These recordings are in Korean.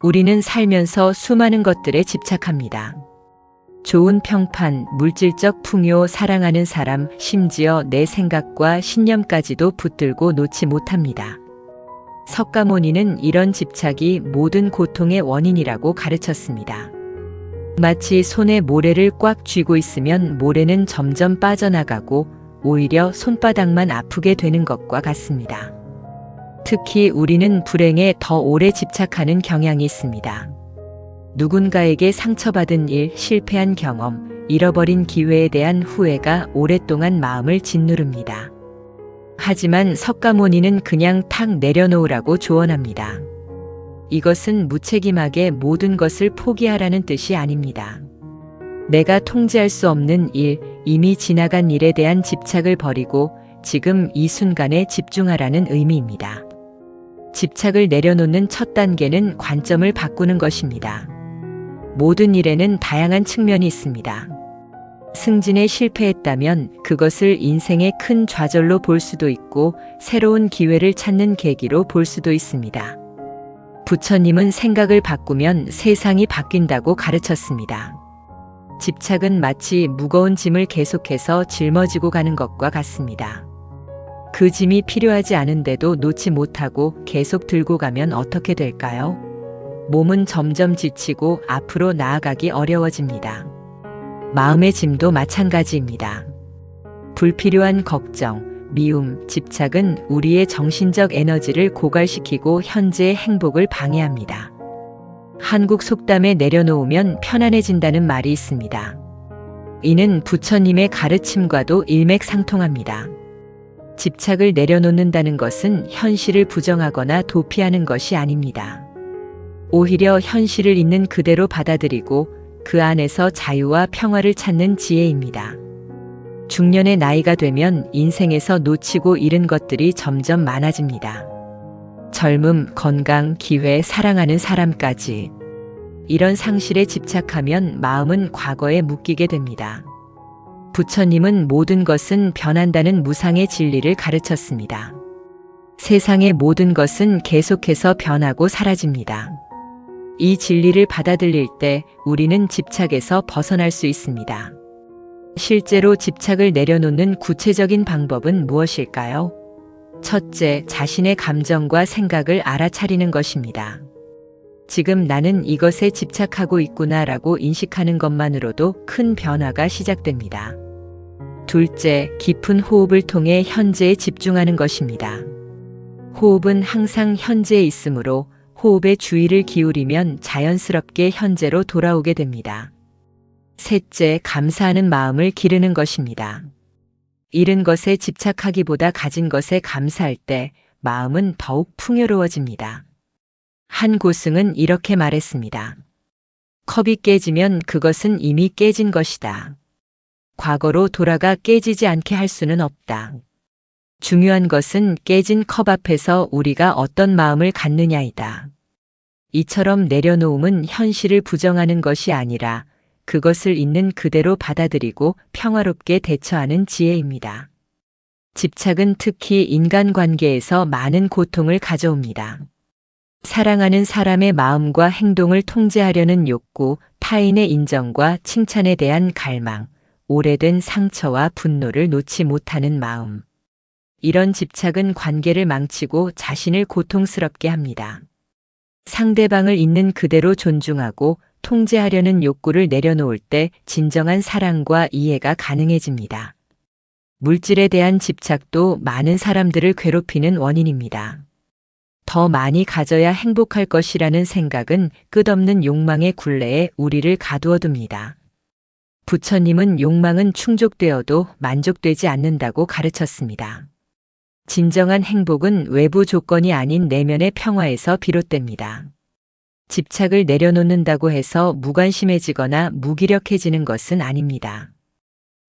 우리는 살면서 수많은 것들에 집착합니다. 좋은 평판, 물질적 풍요, 사랑하는 사람, 심지어 내 생각과 신념까지도 붙들고 놓지 못합니다. 석가모니는 이런 집착이 모든 고통의 원인이라고 가르쳤습니다. 마치 손에 모래를 꽉 쥐고 있으면 모래는 점점 빠져나가고 오히려 손바닥만 아프게 되는 것과 같습니다. 특히 우리는 불행에 더 오래 집착하는 경향이 있습니다. 누군가에게 상처받은 일, 실패한 경험, 잃어버린 기회에 대한 후회가 오랫동안 마음을 짓누릅니다. 하지만 석가모니는 그냥 탁 내려놓으라고 조언합니다. 이것은 무책임하게 모든 것을 포기하라는 뜻이 아닙니다. 내가 통제할 수 없는 일, 이미 지나간 일에 대한 집착을 버리고 지금 이 순간에 집중하라는 의미입니다. 집착을 내려놓는 첫 단계는 관점을 바꾸는 것입니다. 모든 일에는 다양한 측면이 있습니다. 승진에 실패했다면 그것을 인생의 큰 좌절로 볼 수도 있고 새로운 기회를 찾는 계기로 볼 수도 있습니다. 부처님은 생각을 바꾸면 세상이 바뀐다고 가르쳤습니다. 집착은 마치 무거운 짐을 계속해서 짊어지고 가는 것과 같습니다. 그 짐이 필요하지 않은데도 놓지 못하고 계속 들고 가면 어떻게 될까요? 몸은 점점 지치고 앞으로 나아가기 어려워집니다. 마음의 짐도 마찬가지입니다. 불필요한 걱정, 미움, 집착은 우리의 정신적 에너지를 고갈시키고 현재의 행복을 방해합니다. 한국 속담에 내려놓으면 편안해진다는 말이 있습니다. 이는 부처님의 가르침과도 일맥상통합니다. 집착을 내려놓는다는 것은 현실을 부정하거나 도피하는 것이 아닙니다. 오히려 현실을 있는 그대로 받아들이고 그 안에서 자유와 평화를 찾는 지혜입니다. 중년의 나이가 되면 인생에서 놓치고 잃은 것들이 점점 많아집니다. 젊음, 건강, 기회, 사랑하는 사람까지. 이런 상실에 집착하면 마음은 과거에 묶이게 됩니다. 부처님은 모든 것은 변한다는 무상의 진리를 가르쳤습니다. 세상의 모든 것은 계속해서 변하고 사라집니다. 이 진리를 받아들일 때 우리는 집착에서 벗어날 수 있습니다. 실제로 집착을 내려놓는 구체적인 방법은 무엇일까요? 첫째, 자신의 감정과 생각을 알아차리는 것입니다. 지금 나는 이것에 집착하고 있구나라고 인식하는 것만으로도 큰 변화가 시작됩니다. 둘째, 깊은 호흡을 통해 현재에 집중하는 것입니다. 호흡은 항상 현재에 있으므로 호흡에 주의를 기울이면 자연스럽게 현재로 돌아오게 됩니다. 셋째, 감사하는 마음을 기르는 것입니다. 잃은 것에 집착하기보다 가진 것에 감사할 때 마음은 더욱 풍요로워집니다. 한 고승은 이렇게 말했습니다. 컵이 깨지면 그것은 이미 깨진 것이다. 과거로 돌아가 깨지지 않게 할 수는 없다. 중요한 것은 깨진 컵 앞에서 우리가 어떤 마음을 갖느냐이다. 이처럼 내려놓음은 현실을 부정하는 것이 아니라 그것을 있는 그대로 받아들이고 평화롭게 대처하는 지혜입니다. 집착은 특히 인간관계에서 많은 고통을 가져옵니다. 사랑하는 사람의 마음과 행동을 통제하려는 욕구, 타인의 인정과 칭찬에 대한 갈망, 오래된 상처와 분노를 놓지 못하는 마음. 이런 집착은 관계를 망치고 자신을 고통스럽게 합니다. 상대방을 있는 그대로 존중하고 통제하려는 욕구를 내려놓을 때 진정한 사랑과 이해가 가능해집니다. 물질에 대한 집착도 많은 사람들을 괴롭히는 원인입니다. 더 많이 가져야 행복할 것이라는 생각은 끝없는 욕망의 굴레에 우리를 가두어둡니다. 부처님은 욕망은 충족되어도 만족되지 않는다고 가르쳤습니다. 진정한 행복은 외부 조건이 아닌 내면의 평화에서 비롯됩니다. 집착을 내려놓는다고 해서 무관심해지거나 무기력해지는 것은 아닙니다.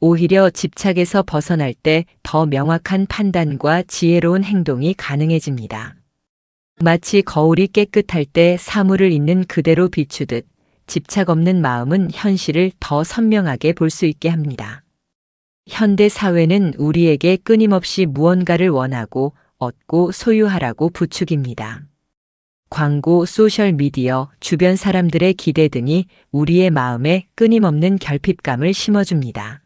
오히려 집착에서 벗어날 때 더 명확한 판단과 지혜로운 행동이 가능해집니다. 마치 거울이 깨끗할 때 사물을 있는 그대로 비추듯 집착 없는 마음은 현실을 더 선명하게 볼 수 있게 합니다. 현대 사회는 우리에게 끊임없이 무언가를 원하고 얻고 소유하라고 부추깁니다. 광고, 소셜미디어, 주변 사람들의 기대 등이 우리의 마음에 끊임없는 결핍감을 심어줍니다.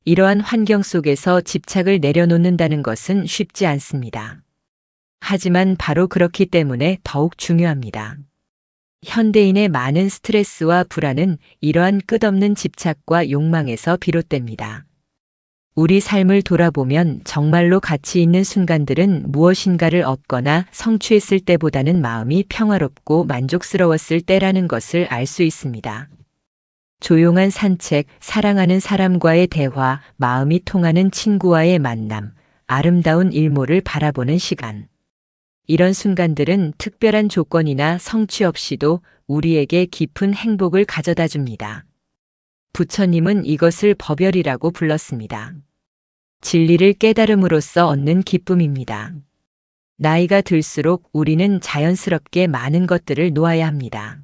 이러한 환경 속에서 집착을 내려놓는다는 것은 쉽지 않습니다. 하지만 바로 그렇기 때문에 더욱 중요합니다. 현대인의 많은 스트레스와 불안은 이러한 끝없는 집착과 욕망에서 비롯됩니다. 우리 삶을 돌아보면 정말로 가치 있는 순간들은 무엇인가를 얻거나 성취했을 때보다는 마음이 평화롭고 만족스러웠을 때라는 것을 알 수 있습니다. 조용한 산책, 사랑하는 사람과의 대화, 마음이 통하는 친구와의 만남, 아름다운 일몰을 바라보는 시간. 이런 순간들은 특별한 조건이나 성취 없이도 우리에게 깊은 행복을 가져다 줍니다. 부처님은 이것을 법열이라고 불렀습니다. 진리를 깨달음으로써 얻는 기쁨입니다. 나이가 들수록 우리는 자연스럽게 많은 것들을 놓아야 합니다.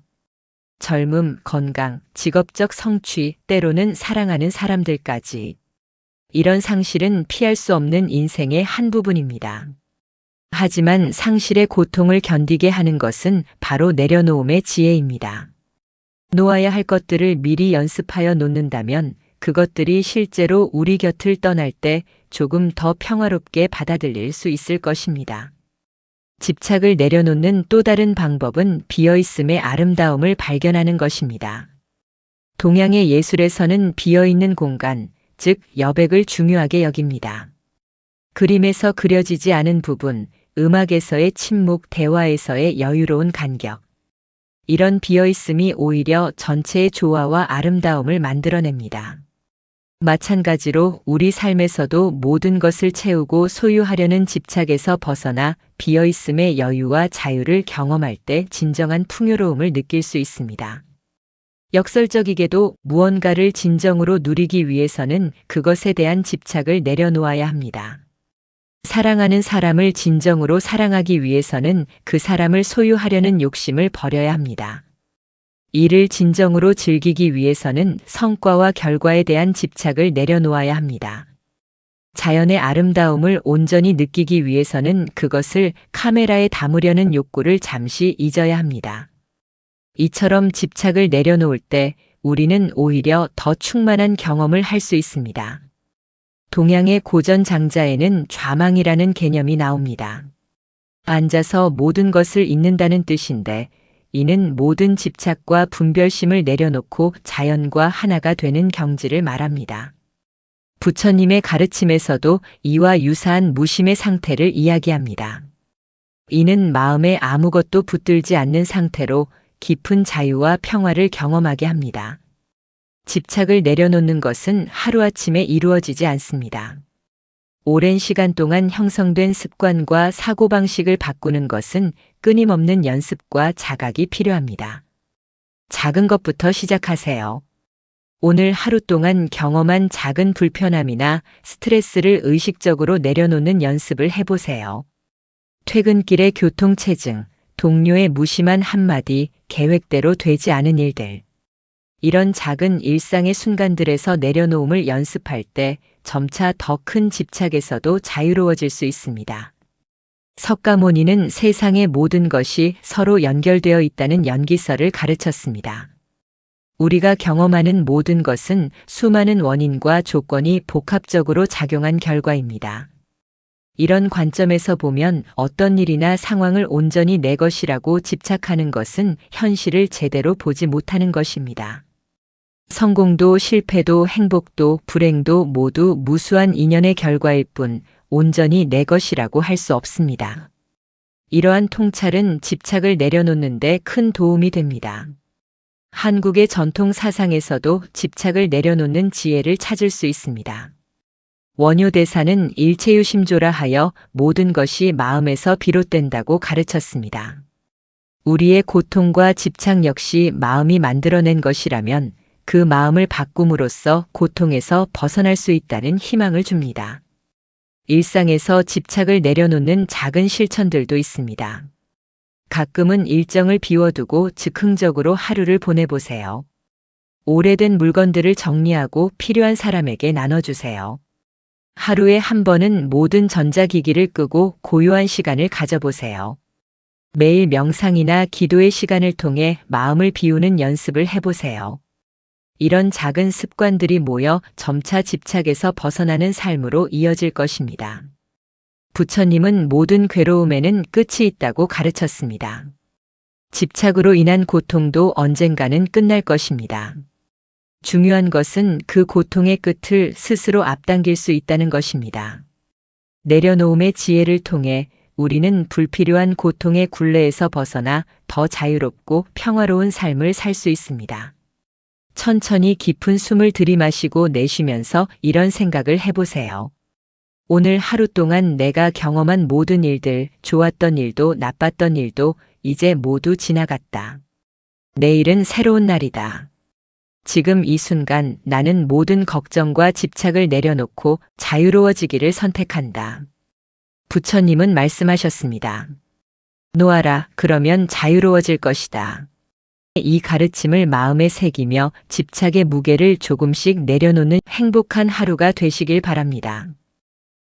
젊음, 건강, 직업적 성취, 때로는 사랑하는 사람들까지. 이런 상실은 피할 수 없는 인생의 한 부분입니다. 하지만 상실의 고통을 견디게 하는 것은 바로 내려놓음의 지혜입니다. 놓아야 할 것들을 미리 연습하여 놓는다면 그것들이 실제로 우리 곁을 떠날 때 조금 더 평화롭게 받아들일 수 있을 것입니다. 집착을 내려놓는 또 다른 방법은 비어있음의 아름다움을 발견하는 것입니다. 동양의 예술에서는 비어있는 공간, 즉 여백을 중요하게 여깁니다. 그림에서 그려지지 않은 부분, 음악에서의 침묵, 대화에서의 여유로운 간격. 이런 비어있음이 오히려 전체의 조화와 아름다움을 만들어냅니다. 마찬가지로 우리 삶에서도 모든 것을 채우고 소유하려는 집착에서 벗어나 비어있음의 여유와 자유를 경험할 때 진정한 풍요로움을 느낄 수 있습니다. 역설적이게도 무언가를 진정으로 누리기 위해서는 그것에 대한 집착을 내려놓아야 합니다. 사랑하는 사람을 진정으로 사랑하기 위해서는 그 사람을 소유하려는 욕심을 버려야 합니다. 일을 진정으로 즐기기 위해서는 성과와 결과에 대한 집착을 내려놓아야 합니다. 자연의 아름다움을 온전히 느끼기 위해서는 그것을 카메라에 담으려는 욕구를 잠시 잊어야 합니다. 이처럼 집착을 내려놓을 때 우리는 오히려 더 충만한 경험을 할 수 있습니다. 동양의 고전 장자에는 좌망이라는 개념이 나옵니다. 앉아서 모든 것을 잊는다는 뜻인데 이는 모든 집착과 분별심을 내려놓고 자연과 하나가 되는 경지를 말합니다. 부처님의 가르침에서도 이와 유사한 무심의 상태를 이야기합니다. 이는 마음에 아무것도 붙들지 않는 상태로 깊은 자유와 평화를 경험하게 합니다. 집착을 내려놓는 것은 하루아침에 이루어지지 않습니다. 오랜 시간 동안 형성된 습관과 사고방식을 바꾸는 것은 끊임없는 연습과 자각이 필요합니다. 작은 것부터 시작하세요. 오늘 하루 동안 경험한 작은 불편함이나 스트레스를 의식적으로 내려놓는 연습을 해보세요. 퇴근길의 교통체증, 동료의 무심한 한마디, 계획대로 되지 않은 일들. 이런 작은 일상의 순간들에서 내려놓음을 연습할 때 점차 더 큰 집착에서도 자유로워질 수 있습니다. 석가모니는 세상의 모든 것이 서로 연결되어 있다는 연기설을 가르쳤습니다. 우리가 경험하는 모든 것은 수많은 원인과 조건이 복합적으로 작용한 결과입니다. 이런 관점에서 보면 어떤 일이나 상황을 온전히 내 것이라고 집착하는 것은 현실을 제대로 보지 못하는 것입니다. 성공도 실패도 행복도 불행도 모두 무수한 인연의 결과일 뿐 온전히 내 것이라고 할 수 없습니다. 이러한 통찰은 집착을 내려놓는 데 큰 도움이 됩니다. 한국의 전통 사상에서도 집착을 내려놓는 지혜를 찾을 수 있습니다. 원효대사는 일체유심조라 하여 모든 것이 마음에서 비롯된다고 가르쳤습니다. 우리의 고통과 집착 역시 마음이 만들어낸 것이라면 그 마음을 바꿈으로써 고통에서 벗어날 수 있다는 희망을 줍니다. 일상에서 집착을 내려놓는 작은 실천들도 있습니다. 가끔은 일정을 비워두고 즉흥적으로 하루를 보내보세요. 오래된 물건들을 정리하고 필요한 사람에게 나눠주세요. 하루에 한 번은 모든 전자기기를 끄고 고요한 시간을 가져보세요. 매일 명상이나 기도의 시간을 통해 마음을 비우는 연습을 해보세요. 이런 작은 습관들이 모여 점차 집착에서 벗어나는 삶으로 이어질 것입니다. 부처님은 모든 괴로움에는 끝이 있다고 가르쳤습니다. 집착으로 인한 고통도 언젠가는 끝날 것입니다. 중요한 것은 그 고통의 끝을 스스로 앞당길 수 있다는 것입니다. 내려놓음의 지혜를 통해 우리는 불필요한 고통의 굴레에서 벗어나 더 자유롭고 평화로운 삶을 살 수 있습니다. 천천히 깊은 숨을 들이마시고 내쉬면서 이런 생각을 해보세요. 오늘 하루 동안 내가 경험한 모든 일들, 좋았던 일도 나빴던 일도 이제 모두 지나갔다. 내일은 새로운 날이다. 지금 이 순간 나는 모든 걱정과 집착을 내려놓고 자유로워지기를 선택한다. 부처님은 말씀하셨습니다. 놓아라, 그러면 자유로워질 것이다. 이 가르침을 마음에 새기며 집착의 무게를 조금씩 내려놓는 행복한 하루가 되시길 바랍니다.